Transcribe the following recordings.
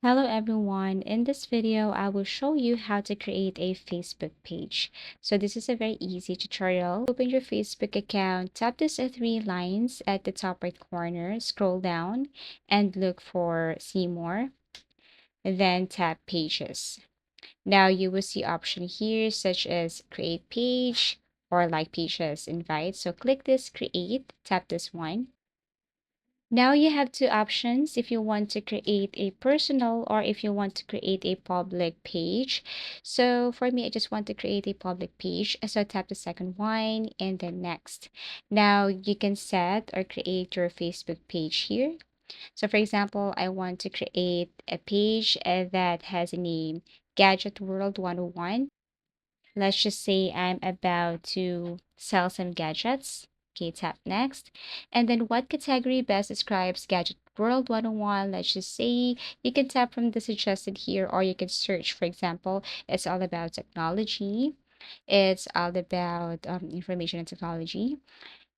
Hello everyone. In this video, I will show you how to create a Facebook page. So this is a very easy tutorial. Open your Facebook account, tap these three lines at the top right corner, scroll down and look for see more, then tap pages. Now you will see option here such as create page or like pages invite. So click this create, tap this one. Now you have two options if you want to create a personal or if you want to create a public page. So for me, I just want to create a public page. So tap the second one and then next. Now you can set or create your Facebook page here. So for example, I want to create a page that has a name Gadget World 101. Let's just say I'm about to sell some gadgets. Okay, tap next. And then what category best describes Gadget World 101? Let's just say you can tap from the suggested here or you can search. For example, it's all about technology. It's all about information and technology.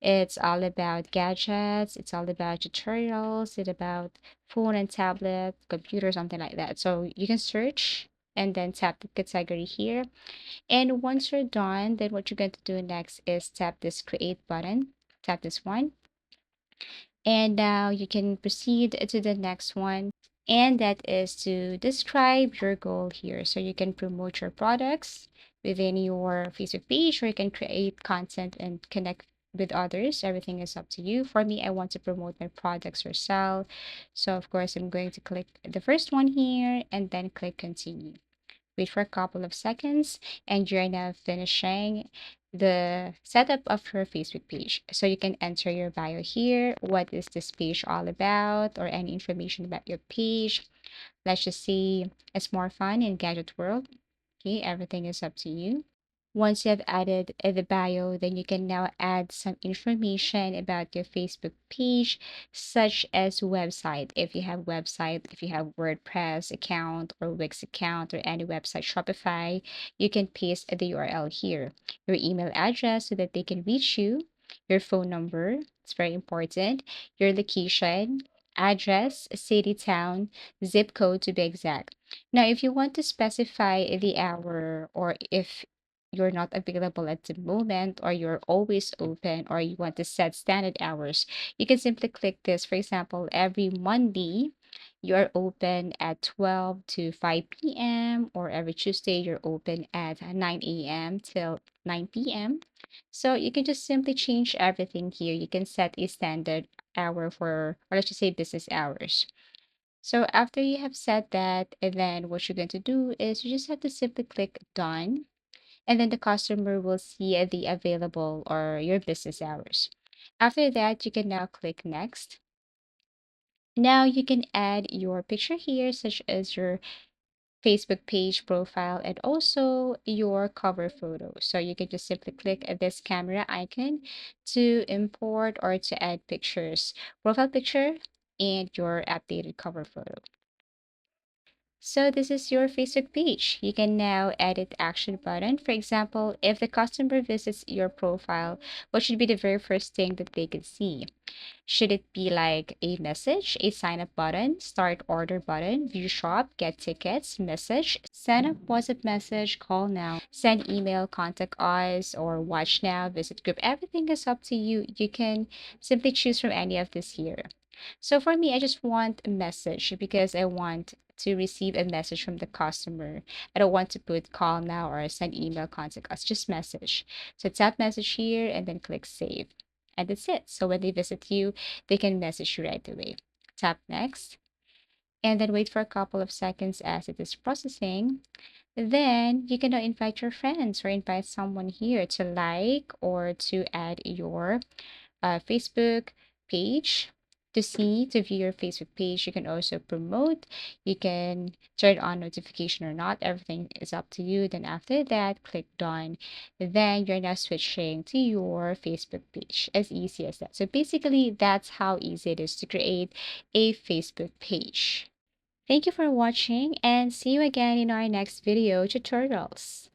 It's all about gadgets. It's all about tutorials. It's about phone and tablet, computer, something like that. So you can search and then tap the category here, and once you're done, then what you're going to do next is tap this create button, tap this one, and now you can proceed to the next one. And that is to describe your goal here. So you can promote your products within your Facebook page, or you can create content and connect with others. Everything is up to you. For me, I want to promote my products or sell. So of course, I'm going to click the first one here and then click continue. Wait for a couple of seconds, and you're now finishing the setup of your Facebook page. So you can enter your bio here. What is this page all about, or any information about your page? Let's just see, it's more fun in Gadget World. Okay, everything is up to you. Once you have added the bio, then you can now add some information about your Facebook page, such as website. If you have website, if you have WordPress account or Wix account or any website, Shopify, you can paste the URL here. Your email address so that they can reach you, your phone number, it's very important, your location, address, city, town, zip code to be exact. Now, if you want to specify the hour, or if you're not available at the moment, or you're always open, or you want to set standard hours, you can simply click this. For example, every Monday, you're open at 12 to 5 p.m., or every Tuesday, you're open at 9 a.m. till 9 p.m. So you can just simply change everything here. You can set a standard hour for, or let's just say business hours. So after you have set that, and then what you're going to do is you just have to simply click done, and then the customer will see the available or your business hours. After that, you can now click next. Now you can add your picture here, such as your Facebook page profile and also your cover photo. So you can just simply click this camera icon to import or to add pictures, profile picture, and your updated cover photo. So this is your Facebook page. You can now edit action button. For example, if the customer visits your profile, what should be the very first thing that they can see? Should it be like a message, a sign up button, start order button, view shop, get tickets, message, send a WhatsApp message, call now, send email, contact us, or watch now, visit group? Everything is up to you. You can simply choose from any of this here. So for me, I just want a message because I want to receive a message from the customer. I don't want to put call now or send email, contact us, just message. So tap message here and then click save. And that's it. So when they visit you, they can message you right away. Tap next and then wait for a couple of seconds as it is processing. Then you can now invite your friends or invite someone here to like or to add your Facebook page to view your Facebook page. You can also promote, you can turn on notification or not, everything is up to you. Then after that, click done. Then you're now switching to your Facebook page, as easy as that. So basically that's how easy it is to create a Facebook page. Thank you for watching and see you again in our next video tutorials.